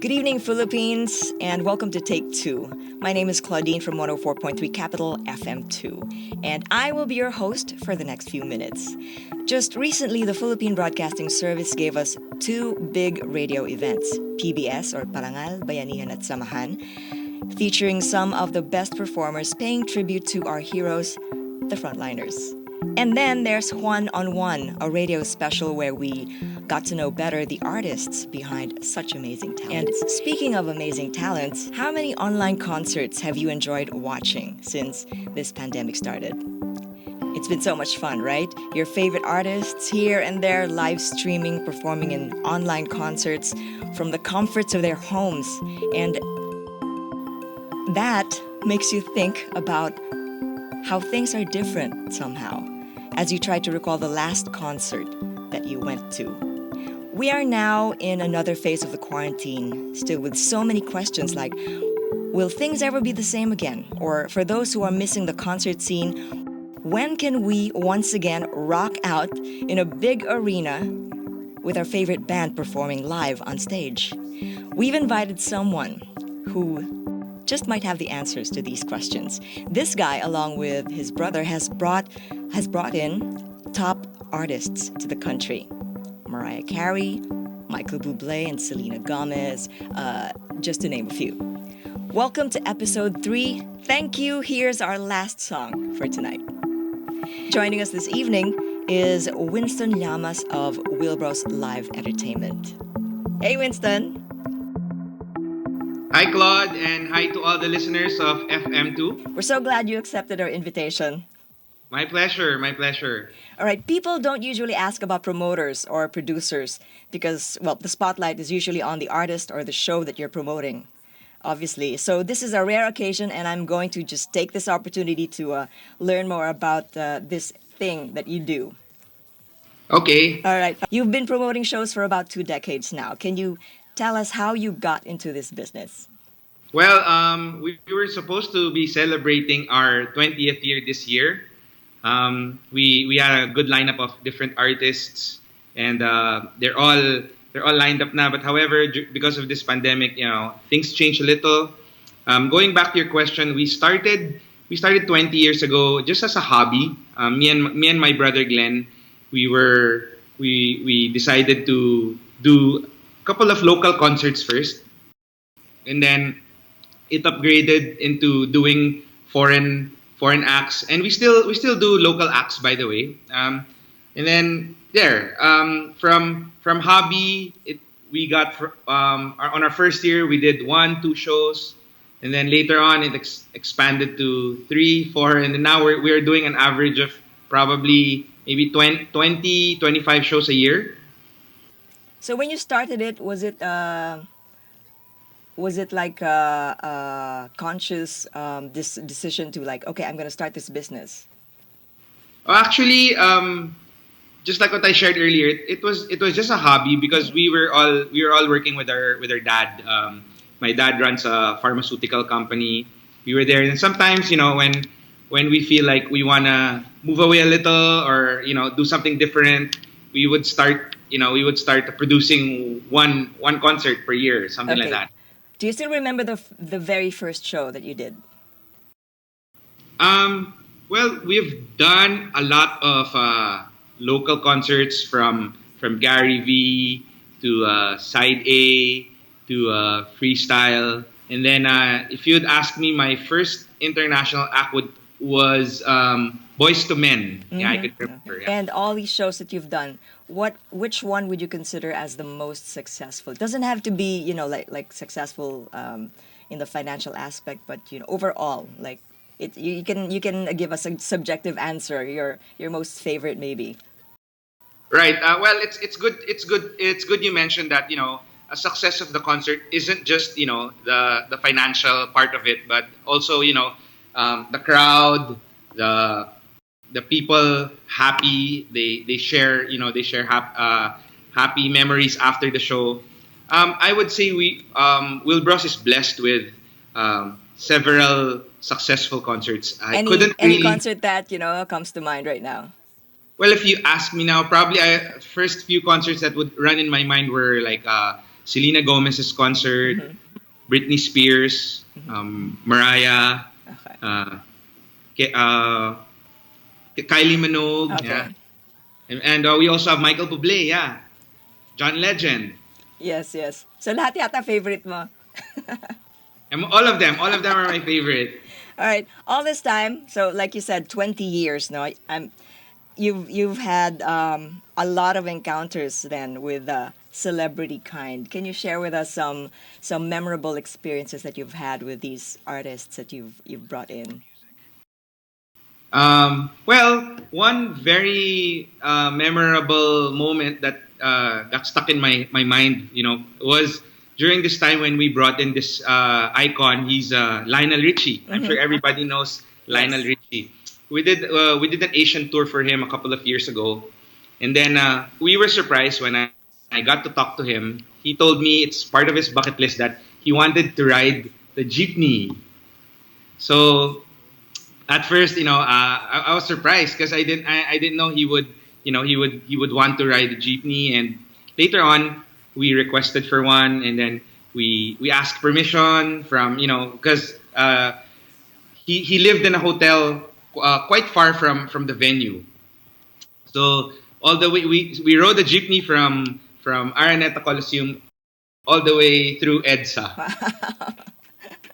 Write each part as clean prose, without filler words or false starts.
Good evening, Philippines, and welcome to Take Two. My name is Claudine from 104.3 Capital FM2, and I will be your host for the next few minutes. Just recently, the Philippine Broadcasting Service gave us two big radio events, PBS or Parangal, Bayanihan at Samahan, featuring some of the best performers paying tribute to our heroes, the frontliners. And then there's Juan on One, a radio special where we got to know better the artists behind such amazing talents. And speaking of amazing talents, how many online concerts have you enjoyed watching since this pandemic started? It's been so much fun, right? Your favorite artists here and there live streaming, performing in online concerts from the comforts of their homes. And that makes you think about how things are different somehow as you try to recall the last concert that you went to. We are now in another phase of the quarantine, still with so many questions like, will things ever be the same again? Or for those who are missing the concert scene, when can we once again rock out in a big arena with our favorite band performing live on stage? We've invited someone who just might have the answers to these questions. This guy, along with his brother, has brought in top artists to the country. Mariah Carey, Michael Bublé, and Selena Gomez, just to name a few. Welcome to episode 3. Thank you. Here's our last song for tonight. Joining us this evening is Winston Llamas of Wilbros Live Entertainment. Hey, Winston. Hi, Claude, and hi to all the listeners of FM2. We're so glad you accepted our invitation. My pleasure, my pleasure. All right, people don't usually ask about promoters or producers because, well, the spotlight is usually on the artist or the show that you're promoting, obviously. So this is a rare occasion, and I'm going to just take this opportunity to learn more about this thing that you do. Okay. All right, you've been promoting shows for about 2 decades now. Can you tell us how you got into this business? Well, we were supposed to be celebrating our 20th year this year. We had a good lineup of different artists, and they're all lined up now. But however, because of this pandemic, things changed a little. Going back to your question, we started 20 years ago just as a hobby. Me and my brother Glenn, we decided to do couple of local concerts first, and then it upgraded into doing foreign acts, and we still do local acts, by the way. And then from hobby, we got on our first year we did 1-2 shows, and then later on it expanded to 3, 4, and then now we're doing an average of probably maybe 20-25 shows a year. So when you started it, was it like a conscious this decision to like, okay, I'm going to start this business? Actually, just like what I shared earlier, it was just a hobby because we were all working with our dad. My dad runs a pharmaceutical company. We were there, and sometimes when we feel like we wanna move away a little or do something different, we would start producing one concert per year, something like that. Do you still remember the very first show that you did? Well, we've done a lot of local concerts from Gary V to Side A to Freestyle, and then if you'd ask me, my first international act was Boys to Men. Mm-hmm. Yeah, I could remember. Yeah. And all these shows that you've done, which one would you consider as the most successful? It doesn't have to be, like successful in the financial aspect, but overall, like you can give us a subjective answer. Your most favorite, maybe. Right. Well, it's good you mentioned that a success of the concert isn't just the financial part of it, but also the crowd, the people happy, they share happy memories after the show. I would say Wilbros is blessed with several successful concerts. Any concert that comes to mind right now? Well, if you ask me now, probably first few concerts that would run in my mind were like Selena Gomez's concert, Mm-hmm. Britney Spears, Mariah, Okay. uh, Ke- uh, Kylie Minogue, yeah, Okay. and we also have Michael Bublé, yeah, John Legend, Yes, yes. So lahat yata favorite mo. and all of them are my favorite. All right. All this time, so like you said, 20 years. No, you've had a lot of encounters then with celebrity kind. Can you share with us some memorable experiences that you've had with these artists that you've brought in? Well, one very memorable moment that got stuck in my mind, was during this time when we brought in this icon. He's Lionel Richie. I'm sure Mm-hmm. everybody knows Lionel Yes. Richie. We did an Asian tour for him a couple of years ago, and then we were surprised when I got to talk to him. He told me it's part of his bucket list that he wanted to ride the jeepney. So at first, I was surprised because I didn't know he would want to ride the jeepney, and later on we requested for one, and then we asked permission from because he lived in a hotel quite far from the venue, so all the way we rode the jeepney from Araneta Coliseum all the way through EDSA.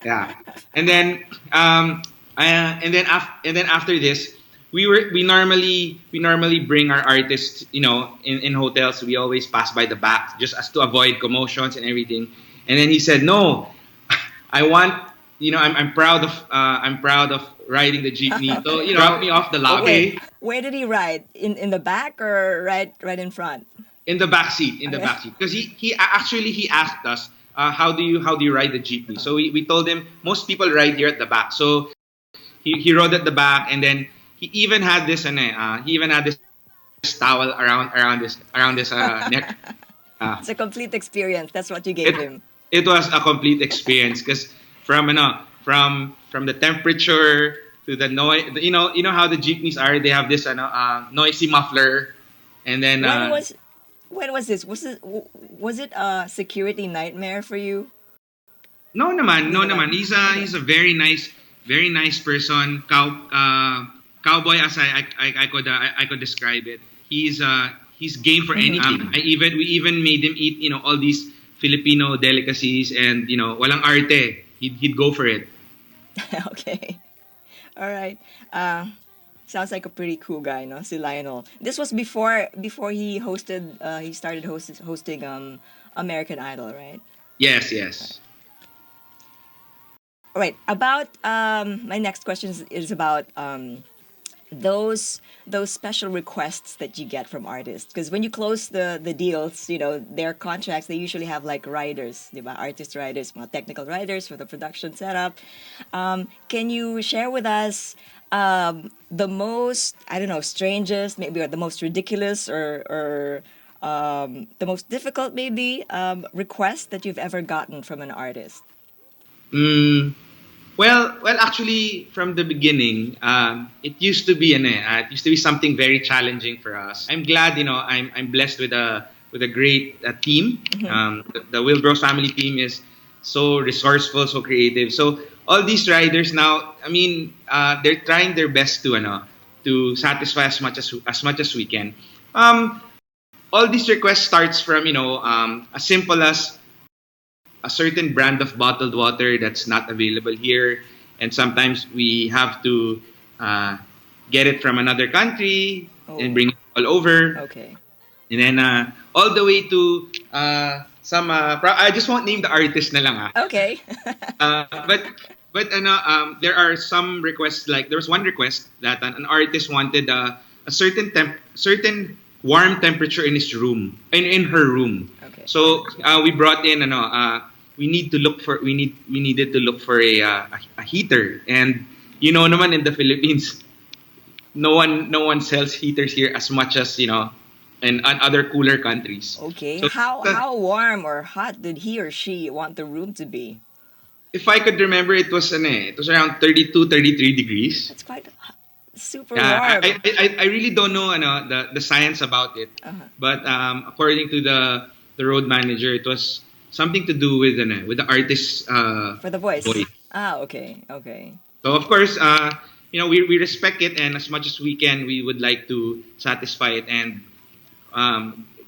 Yeah, and then and then after this, we normally bring our artists, in hotels. We always pass by the back just as to avoid commotions and everything. And then he said, "No, I want, I'm proud of riding the jeepney. So drop me off the But wait, lobby where did he ride? In the back or right in front? in the back seat, Okay. because he asked us, how do you ride the jeepney? So we told him most people ride here at the back. So he rode at the back, and then he even had this towel around his neck. It's a complete experience. That's what you it gave him. it was a complete experience because from the temperature to the noise, you know how the jeepneys are. They have this noisy muffler, and then When was when was this? Was it a security nightmare for you? no naman, Hindi no naman. naman. He's a very nice person. Cowboy, as I could describe it. He's game for anything. We even made him eat all these Filipino delicacies, and walang arte. He'd go for it. Okay. All right. Sounds like a pretty cool guy, no? Si Lionel. This was before he started hosting American Idol, right? Yes, yes. All right. About my next question is about those special requests that you get from artists, because when you close the deals, their contracts, they usually have like writers, diba? Artist writers, mga technical writers for the production setup. Can you share with us the most, I don't know, strangest maybe, or the most ridiculous, or the most difficult maybe, request that you've ever gotten from an artist? Mm, well, actually, from the beginning, it used to be something very challenging for us. I'm glad, I'm blessed with a great team. The Wilbros family team is so resourceful, so creative. So all these riders now, I mean, they're trying their best to satisfy as much as we can. Um, all these requests starts from as simple as a certain brand of bottled water that's not available here, and sometimes we have to uh, get it from another country and Oh, bring it all over, okay. and then all the way to some. I just won't name the artist na lang. Okay. But there are some requests. Like there was one request that an artist wanted a certain warm temperature in his room, in her room. Okay. So we brought in we needed to look for a heater, and naman in the Philippines, no one sells heaters here as much as in other cooler countries. Okay. So How warm or hot did he or she want the room to be? if I could remember, it was around 32, 33 degrees. That's quite super Yeah, warm. I really don't know the science about it, Uh-huh. but according to the road manager, it was something to do with the artist's For the voice. voice. Ah, okay, okay. So of course, we respect it, and as much as we can, we would like to satisfy it. And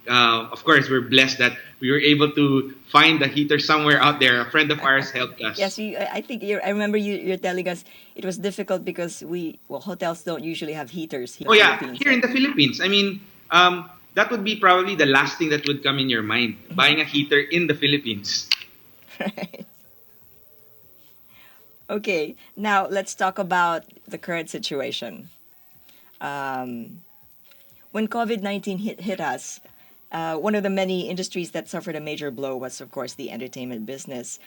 of course, we're blessed that we were able to find the heater somewhere out there. A friend of ours helped Yes, us. I think I remember you're telling us it was difficult because hotels don't usually have heaters here Oh in the yeah, Philippines, here in the Philippines. I mean, that would be probably the last thing that would come in your mind, buying a heater in the Philippines. right? Okay, now let's talk about the current situation. Um, when COVID-19 hit us, one of the many industries that suffered a major blow was, of course, the entertainment business.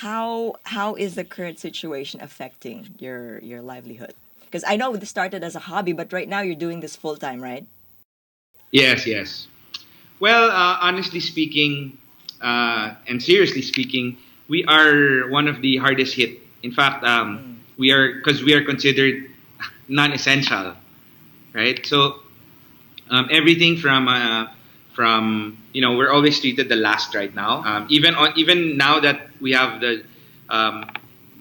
How is the current situation affecting your livelihood? Because I know this started as a hobby, but right now you're doing this full time, right? Yes, yes. Well, honestly speaking, and seriously speaking, we are one of the hardest hit. In fact, we are because we are considered non-essential, right? So everything from we're always treated the last right now. Even now that we have the um,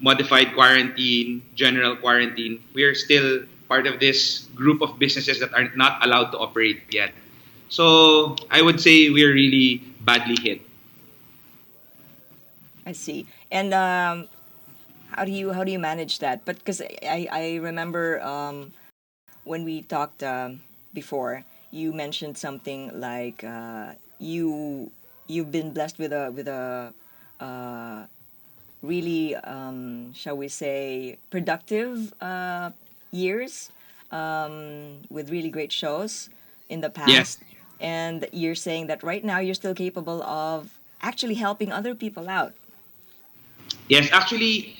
modified quarantine, general quarantine, we are still part of this group of businesses that are not allowed to operate yet. So I would say we're really badly hit. I see. And how do you manage that? But because I remember when we talked before, you mentioned something like you've been blessed with a uh, really shall we say productive years with really great shows in the Yes. past, and you're saying that right now you're still capable of actually helping other people out. Yes, actually,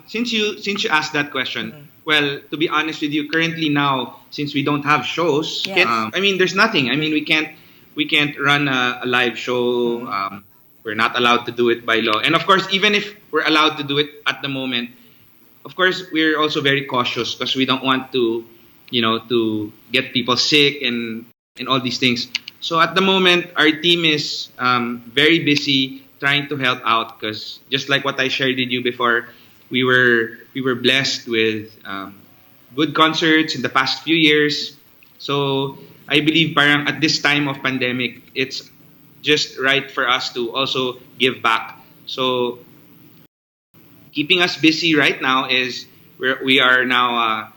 since you asked that question, Mhm. well, to be honest with you, currently now, since we don't have shows, Yes. I mean, there's nothing. I mean, we can't run a live show. Mhm. We're not allowed to do it by law, and of course, even if we're allowed to do it at the moment, of course, we're also very cautious because we don't want to get people sick and all these things. So at the moment, our team is very busy trying to help out because just like what I shared with you before, we were blessed with good concerts in the past few years. So I believe parang at this time of pandemic, it's just right for us to also give back. So keeping us busy right now is we are now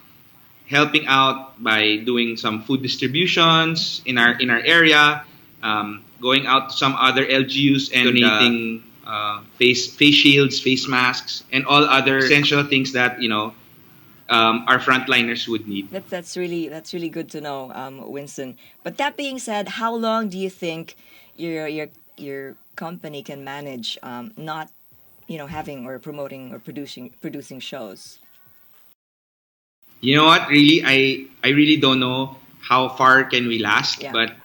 helping out by doing some food distributions in our area, going out to some other LGUs and donating face shields, face masks, and all other essential things that our frontliners would need. That's really good to know, Winston. But that being said, how long do you think your company can manage not having or promoting or producing shows? You know what? Really, I really don't know how far can we last, Yeah. but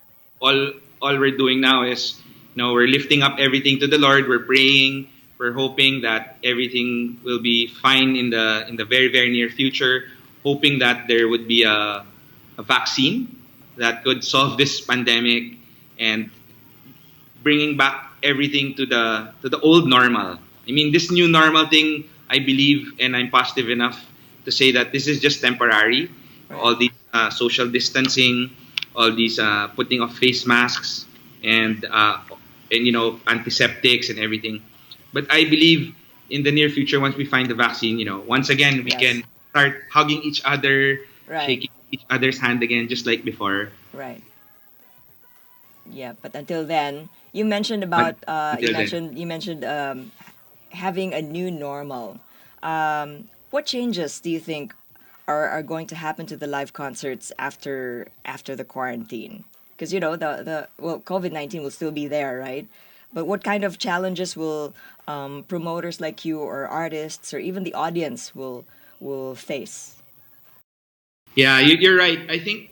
all we're doing now is we're lifting up everything to the Lord. We're praying. We're hoping that everything will be fine in the very very near future. Hoping that there would be a vaccine that could solve this pandemic and bringing back everything to the old normal. I mean, this new normal thing, I believe, and I'm positive enough to say that this is just temporary. Right. All these social distancing, all these putting of face masks, and antiseptics and everything. But I believe in the near future, once we find the vaccine, once again we Yes. can start hugging each other, Right. shaking each other's hand again, just like before. Right. Yeah. But until then, you mentioned But about you until then. mentioned you mentioned having a new normal. What changes do you think are going to happen to the live concerts after the quarantine? Because the COVID-19 will still be there, right? But what kind of challenges will promoters like you or artists or even the audience will face? Yeah, you're right. I think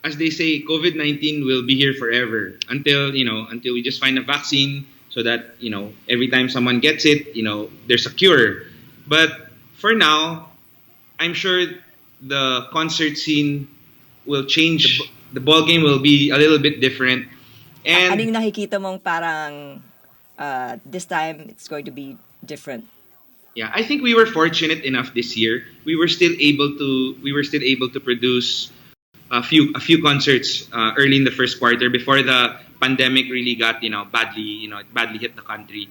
as they say, COVID-19 will be here forever until we just find a vaccine, so that every time someone gets it, there's a cure. But for now, I'm sure the concert scene will change. The ball game will be a little bit different, Ano and yung nakikita mong parang this time it's going to be different. Yeah, I think we were fortunate enough this year. We were still able to produce a few concerts early in the first quarter before the pandemic really got badly hit the country.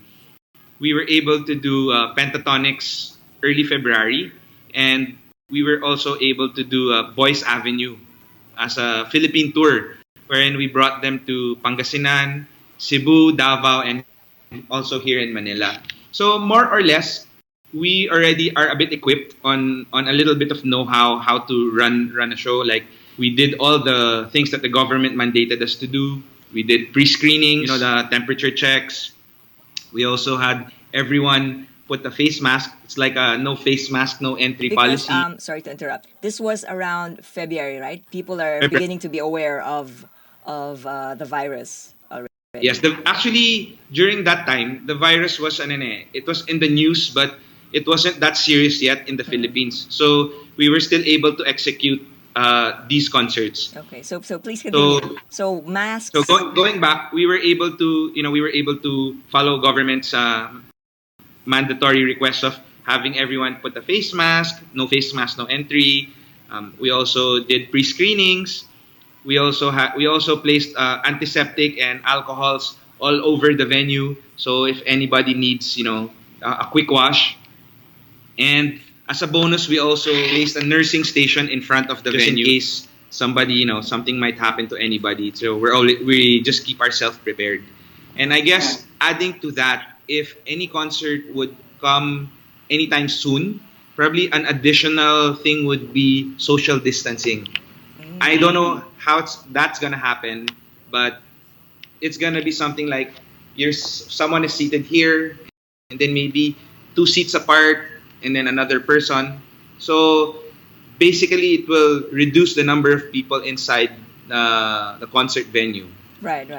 We were able to do Pentatonics early February, and we were also able to do Boys Avenue as a Philippine tour, wherein we brought them to Pangasinan, Cebu, Davao, and also here in Manila. So more or less, we already are a bit equipped on a little bit of know-how how to run a show. Like we did all the things that the government mandated us to do. We did pre-screening, the temperature checks. We also had everyone put a face mask. It's like a no face mask, no entry Because policy. sorry to interrupt. This was around February, right? People are February. beginning to be aware of the virus already. Yes, actually during that time, the virus was it was in the news, but it wasn't that serious yet in the Philippines. So we were still able to execute these concerts. Okay, so please continue. So masks. So going back, we were able to follow government's mandatory request of having everyone put a face mask, no entry. We also did pre-screenings. We also placed antiseptic and alcohols all over the venue. So if anybody needs, a quick wash. And as a bonus, we also placed a nursing station in front of the venue in case something might happen to anybody. So we just keep ourselves prepared. And I guess adding to that, if any concert would come anytime soon, probably an additional thing would be social distancing. I don't know how that's gonna happen, but it's gonna be something like someone is seated here, and then maybe 2 seats apart, and then another person. So basically, it will reduce the number of people inside the concert venue. Right.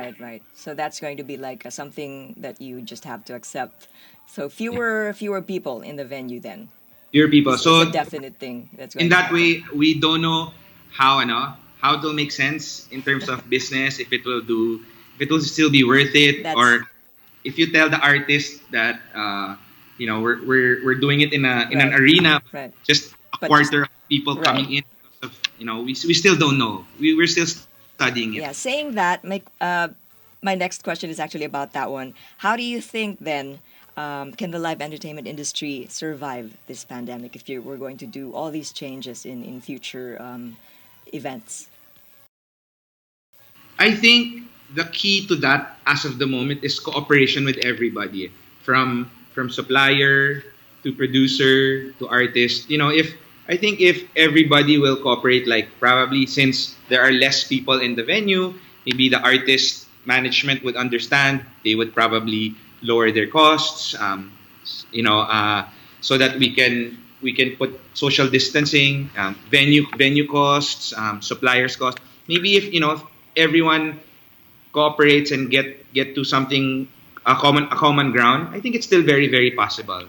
So that's going to be like something that you just have to accept. So fewer people in the venue then. Fewer people. It's So a definite thing that's going in to that happen. way, we don't know how it will make sense in terms of business. If it will still be worth it, That's or if you tell the artist that we're doing it in an right. arena, Right. just a But just quarter of people right. coming in because of we still don't know. We're still studying it. Yeah, saying that, my next question is actually about that one. How do you think then can the live entertainment industry survive this pandemic if we're going to do all these changes in future events? I think the key to that as of the moment is cooperation with everybody, from supplier to producer to artist. If everybody will cooperate, like probably since there are less people in the venue, maybe the artist management would understand. They would probably lower their costs, so that we can put social distancing, venue costs, suppliers costs. Maybe if everyone cooperates and get to something, a common ground, I think it's still very very possible.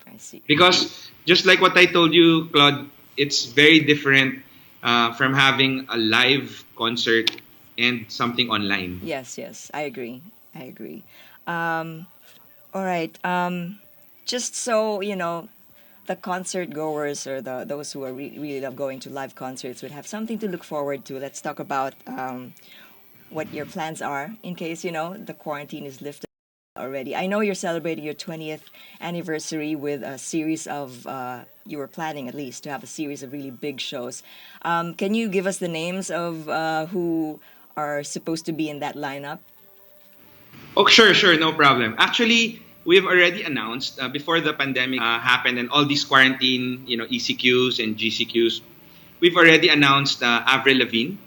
I see. Because just like what I told you, Claude, it's very different from having a live concert and something online. Yes, I agree. I agree. Um, all right. Just so the concert goers or those who are really love going to live concerts would have something to look forward to. Let's talk about what your plans are in case the quarantine is lifted already. I know you're celebrating your 20th anniversary with a series of you were planning at least to have a series of really big shows. Can you give us the names of who are supposed to be in that lineup? Oh, sure, no problem. Actually, we've already announced before the pandemic happened and all these quarantine, ECQs and GCQs. We've already announced Avril Lavigne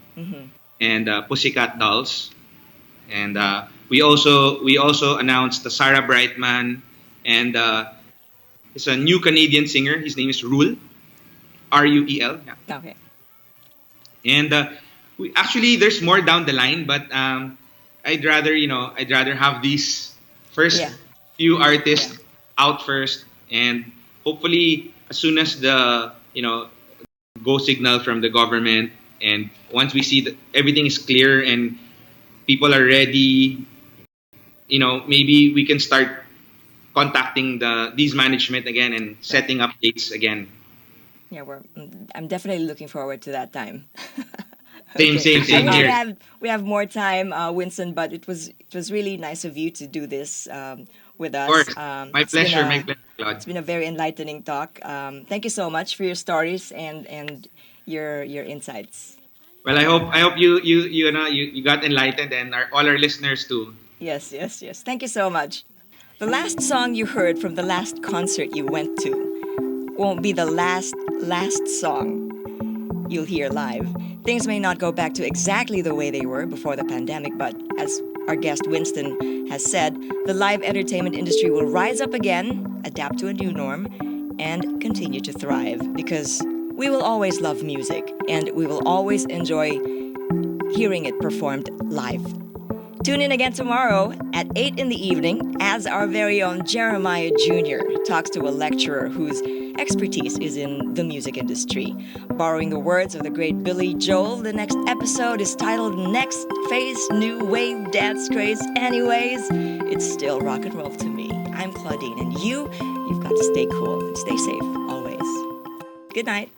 and Pussycat Dolls, and we also announced Sarah Brightman, and it's a new Canadian singer. His name is Rule, Ruel. Yeah. Okay. And there's more down the line, but I'd rather have these first Yeah. few artists out first, and hopefully as soon as the go signal from the government, and once we see that everything is clear and people are ready, maybe we can start contacting these management again and setting up dates again. Yeah, I'm definitely looking forward to that time. Same, Okay. same, I same wish here. we have more time, Winston, but it was really nice of you to do this with Of us. course. My pleasure, my pleasure, It's Claude. been a very enlightening talk. Thank you so much for your stories and your insights. Well, I hope you got enlightened, and all our listeners too. Yes, yes, yes. Thank you so much. The last song you heard from the last concert you went to won't be the last song you'll hear live. Things may not go back to exactly the way they were before the pandemic, but as our guest Winston has said, the live entertainment industry will rise up again, adapt to a new norm, and continue to thrive because we will always love music and we will always enjoy hearing it performed live. Tune in again tomorrow at 8 in the evening as our very own Jeremiah Jr. talks to a lecturer whose expertise is in the music industry. Borrowing the words of the great Billy Joel, the next episode is titled Next Phase New Wave Dance Craze. Anyways, it's still rock and roll to me. I'm Claudine, and you've got to stay cool and stay safe always. Good night.